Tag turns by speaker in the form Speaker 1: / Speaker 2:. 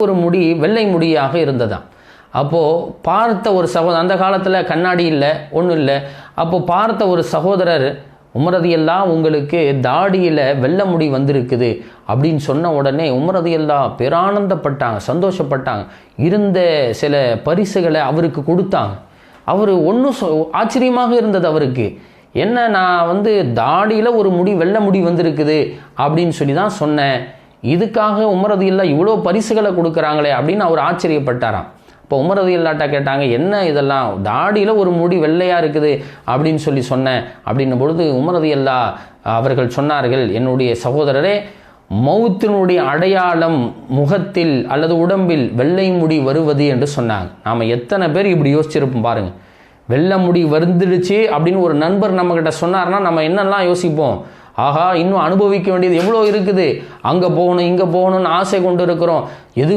Speaker 1: ஒரு முடி வெள்ளை முடியாக இருந்ததாம். அப்போது பார்த்த ஒரு சகோதரர், அந்த காலத்தில் கண்ணாடி இல்லை, ஒன்றும் இல்லை. அப்போது பார்த்த ஒரு சகோதரர், உமர் ரலியல்லாஹு உங்களுக்கு தாடியில் வெள்ளை முடி வந்திருக்குது அப்படின்னு சொன்ன உடனே உமர் ரலியல்லாஹு பேரானந்தப்பட்டாங்க, சந்தோஷப்பட்டாங்க. இருந்த சில பரிசுகளை அவருக்கு கொடுத்தாங்க. அவர் ஒன்றும் ஆச்சரியமாக இருந்தது அவருக்கு. என்ன, நான் தாடியில் ஒரு முடி வெள்ளை முடி வந்திருக்குது அப்படின்னு சொல்லி தான் சொன்னேன், இதுக்காக உமர் ரலியல்லாஹு இவ்வளோ பரிசுகளை கொடுக்குறாங்களே அப்படின்னு அவர் ஆச்சரியப்பட்டாராம். இப்போ உமர் ரலியல்லாஹு கேட்டாங்க, என்ன இதெல்லாம், தாடியில் ஒரு முடி வெள்ளையாக இருக்குது அப்படின்னு சொல்லி சொன்னேன் அப்படின்னும் பொழுது உமர் ரலியல்லாஹு அவர்கள் சொன்னார்கள், என்னுடைய சகோதரரே, மௌத்தினுடைய அடையாளம் முகத்தில் அல்லது உடம்பில் வெள்ளை முடி வருவது என்று சொன்னாங்க. நாம் எத்தனை பேர் இப்படி யோசிச்சிருப்போம் பாருங்கள். வெள்ளை முடி வந்துடுச்சு அப்படின்னு ஒரு நண்பர் நம்மக்கிட்ட சொன்னார்னா நம்ம என்னெல்லாம் யோசிப்போம், ஆஹா இன்னும் அனுபவிக்க வேண்டியது எவ்வளோ இருக்குது, அங்கே போகணும் இங்கே போகணும்னு ஆசை கொண்டு இருக்கிறோம். எது